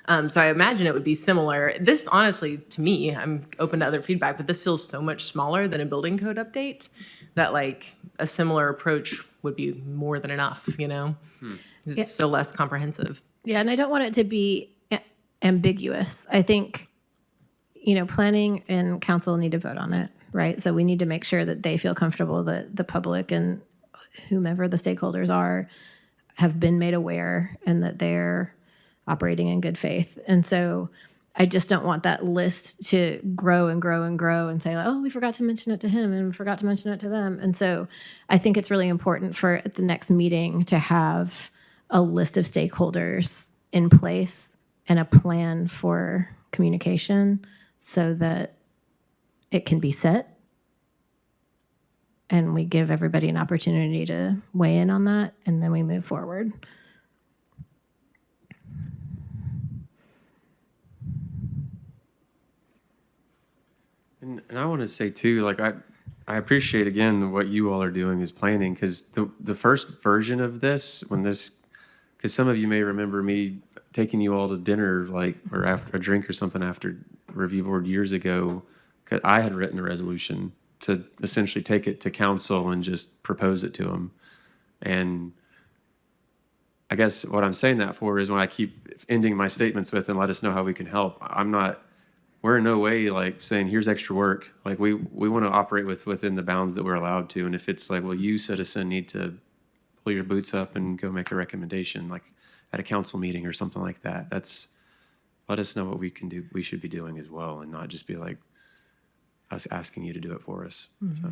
Speaker 15: So I imagine it would be similar. This, honestly, to me, I'm open to other feedback, but this feels so much smaller than a building code update that like a similar approach would be more than enough, It's so less comprehensive.
Speaker 1: Yeah, and I don't want it to be ambiguous. I think, planning and council need to vote on it, right? So we need to make sure that they feel comfortable that the public and whomever the stakeholders are have been made aware and that they're operating in good faith. And so I just don't want that list to grow and grow and grow and say, oh, we forgot to mention it to him and we forgot to mention it to them. And so I think it's really important for at the next meeting to have a list of stakeholders in place and a plan for communication so that it can be set and we give everybody an opportunity to weigh in on that and then we move forward.
Speaker 2: And I want to say too, like I appreciate again what you all are doing is planning, because the first version of this, because some of you may remember me taking you all to dinner, or after a drink or something after review board years ago, 'cause I had written a resolution to essentially take it to council and just propose it to them. And I guess what I'm saying that for is when I keep ending my statements with, and let us know how we can help, we're in no way saying here's extra work. We want to operate within the bounds that we're allowed to. And if it's well, you citizen need to pull your boots up and go make a recommendation at a council meeting or something like that, let us know what we can do, we should be doing as well, and not just be us asking you to do it for us. So,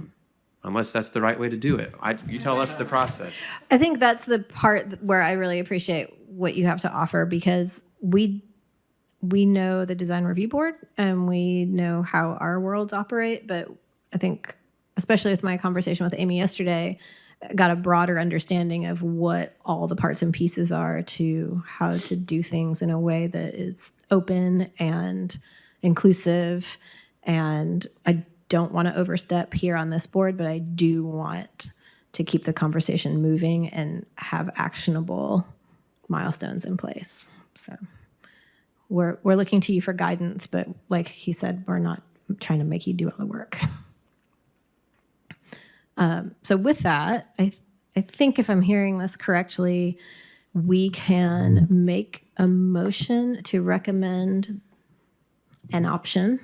Speaker 2: unless that's the right way to do it. You tell us the process.
Speaker 1: I think that's the part where I really appreciate what you have to offer, because we know the design review board and we know how our worlds operate, but I think, especially with my conversation with Amy yesterday, I got a broader understanding of what all the parts and pieces are to how to do things in a way that is open and inclusive. And I don't want to overstep here on this board, but I do want to keep the conversation moving and have actionable milestones in place. So we're looking to you for guidance, but like he said, we're not trying to make you do all the work. So with that, I think if I'm hearing this correctly, we can make a motion to recommend an option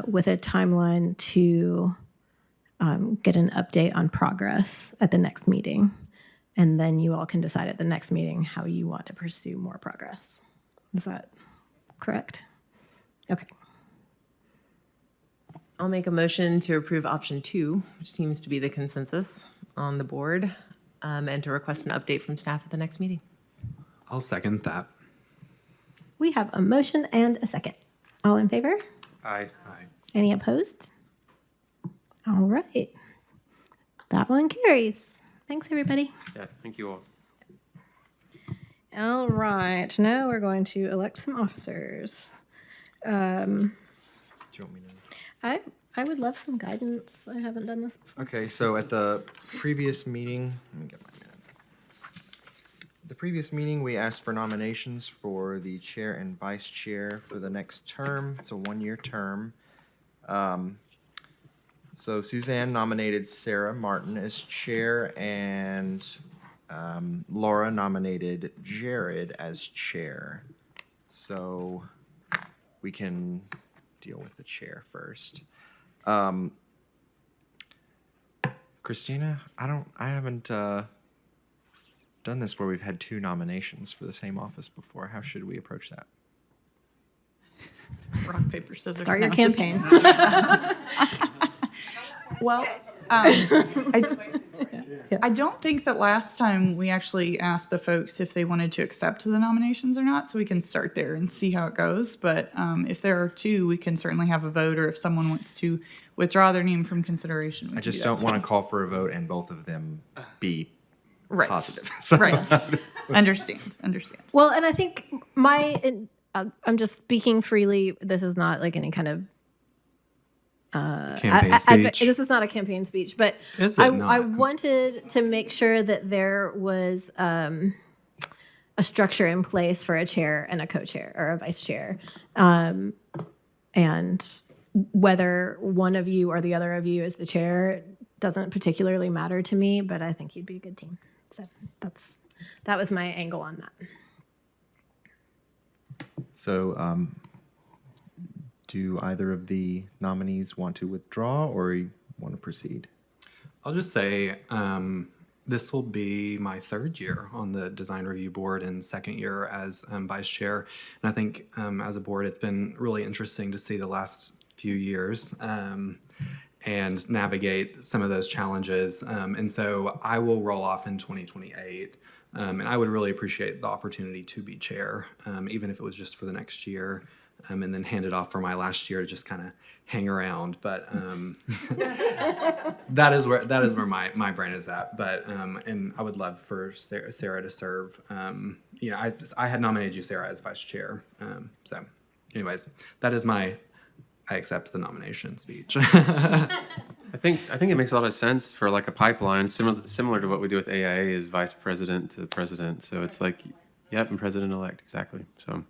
Speaker 1: with a timeline to get an update on progress at the next meeting. And then you all can decide at the next meeting how you want to pursue more progress. Is that correct? Okay.
Speaker 15: I'll make a motion to approve option 2, which seems to be the consensus on the board, and to request an update from staff at the next meeting.
Speaker 7: I'll second that.
Speaker 1: We have a motion and a second. All in favor?
Speaker 2: Aye.
Speaker 1: Any opposed? All right. That one carries. Thanks, everybody.
Speaker 2: Yeah, thank you all.
Speaker 1: All right, now we're going to elect some officers.
Speaker 8: Do you want me to?
Speaker 1: I would love some guidance. I haven't done this before.
Speaker 8: Okay, so at the previous meeting, let me get my minutes. The previous meeting, we asked for nominations for the chair and vice chair for the next term. It's a one-year term. So Suzanne nominated Sarah Martin as chair, and Laura nominated Jared as chair. So we can deal with the chair first. Christina, I haven't done this where we've had two nominations for the same office before. How should we approach that?
Speaker 18: Rock, paper, scissors.
Speaker 1: Start your
Speaker 18: No, just
Speaker 1: campaign.
Speaker 18: Well, I don't think that last time we actually asked the folks if they wanted to accept the nominations or not, so we can start there and see how it goes. But if there are two, we can certainly have a vote, or if someone wants to withdraw their name from consideration.
Speaker 8: I just don't want to call for a vote and both of them be
Speaker 18: Right.
Speaker 8: positive. So-
Speaker 18: Right. Understand.
Speaker 1: Well, and I think I'm just speaking freely. This is not like any kind of
Speaker 7: Campaign speech.
Speaker 1: this is not a campaign speech, but
Speaker 7: Is it
Speaker 1: I
Speaker 7: not?
Speaker 1: wanted to make sure that there was a structure in place for a chair and a co-chair or a vice chair, and whether one of you or the other of you is the chair doesn't particularly matter to me, but I think you'd be a good team. So that was my angle on that.
Speaker 8: So, do either of the nominees want to withdraw or you want to proceed?
Speaker 7: I'll just say this will be my third year on the design review board and second year as vice chair. And I think as a board, it's been really interesting to see the last few years and navigate some of those challenges. And so I will roll off in 2028. And I would really appreciate the opportunity to be chair, even if it was just for the next year. And then hand it off for my last year to just kind of hang around. But that is where my brain is at. But and I would love for Sarah to serve. I had nominated you, Sarah, as vice chair. So, anyways, that is I accept the nomination speech.
Speaker 2: I think it makes a lot of sense for like a pipeline, similar to what we do with AIA is vice president to president. So it's like, yep, and president-elect, exactly. So.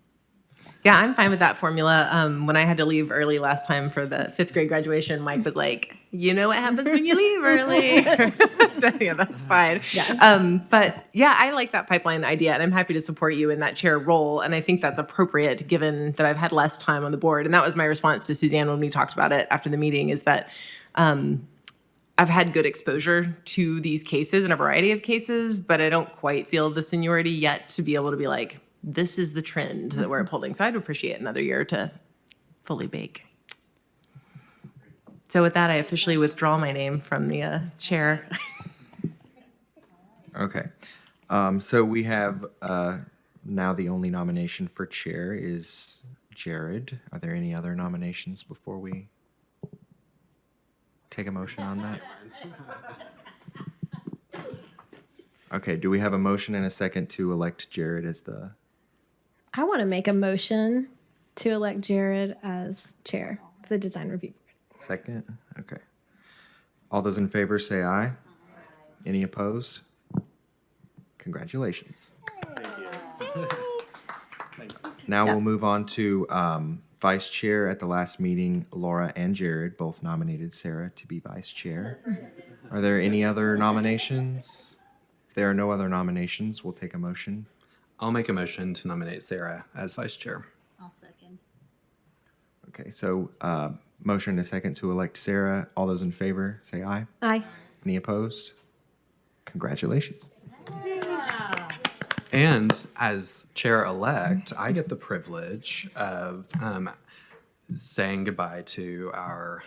Speaker 15: Yeah, I'm fine with that formula. When I had to leave early last time for the 5th grade graduation, Mike was like, you know what happens when you leave early. So yeah, that's fine.
Speaker 1: Yeah.
Speaker 15: But yeah, I like that pipeline idea, and I'm happy to support you in that chair role. And I think that's appropriate given that I've had less time on the board. And that was my response to Suzanne when we talked about it after the meeting, is that I've had good exposure to these cases in a variety of cases, but I don't quite feel the seniority yet to be able to be like, this is the trend that we're upholding. So I'd appreciate another year to fully bake. So with that, I officially withdraw my name from the chair.
Speaker 8: Okay. So we have now the only nomination for chair is Jared. Are there any other nominations before we take a motion on that? Okay, do we have a motion and a second to elect Jared as the...
Speaker 1: I want to make a motion to elect Jared as chair for the design review board.
Speaker 8: Second? Okay. All those in favor say aye. Any opposed? Congratulations. Now we'll move on to vice chair. At the last meeting, Laura and Jared both nominated Sarah to be vice chair. Are there any other nominations? If there are no other nominations, we'll take a motion.
Speaker 7: I'll make a motion to nominate Sarah as vice chair.
Speaker 10: I'll second.
Speaker 8: Okay, so motion and a second to elect Sarah. All those in favor, say aye.
Speaker 1: Aye.
Speaker 8: Any opposed? Congratulations.
Speaker 7: And as chair-elect, I get the privilege of saying goodbye to our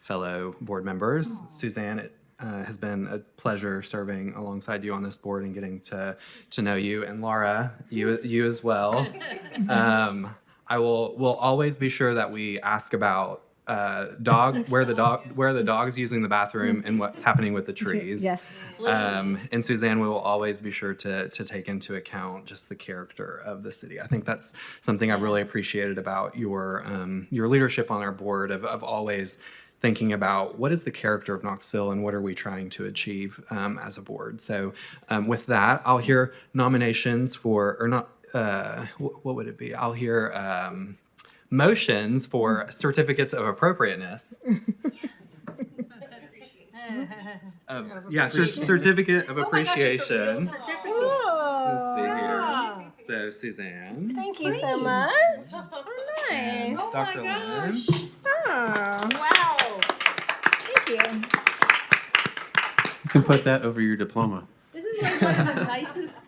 Speaker 7: fellow board members. Suzanne, it has been a pleasure serving alongside you on this board and getting to know you. And Laura, you as well. We'll always be sure that we ask about where the dog's using the bathroom and what's happening with the trees.
Speaker 1: Yes.
Speaker 7: And Suzanne, we will always be sure to take into account just the character of the city. I think that's something I've really appreciated about your leadership on our board of always thinking about what is the character of Knoxville and what are we trying to achieve as a board. So with that, I'll hear nominations for, or not, what would it be? I'll hear motions for certificates of appropriateness. Certificate of appreciation. Let's see here. So Suzanne.
Speaker 1: Thank you so much. Oh, nice.
Speaker 7: Dr. Lynn.
Speaker 1: Oh, wow. Thank you.
Speaker 2: You can put that over your diploma.
Speaker 10: This is like one of the nicest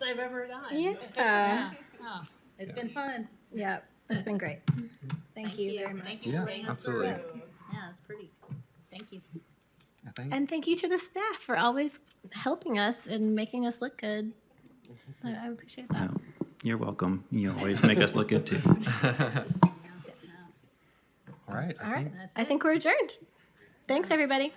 Speaker 10: I've ever done.
Speaker 1: Yeah.
Speaker 10: Oh, it's been fun.
Speaker 1: Yeah, it's been great. Thank you very much.
Speaker 10: Thanks for
Speaker 7: Yeah,
Speaker 10: bringing us
Speaker 7: absolutely.
Speaker 10: through. Yeah, it's pretty. Thank you.
Speaker 1: And thank you to the staff for always helping us and making us look good. I appreciate that.
Speaker 17: No, you're welcome. You always make us look good too.
Speaker 7: All right.
Speaker 1: All right. I think we're adjourned. Thanks, everybody.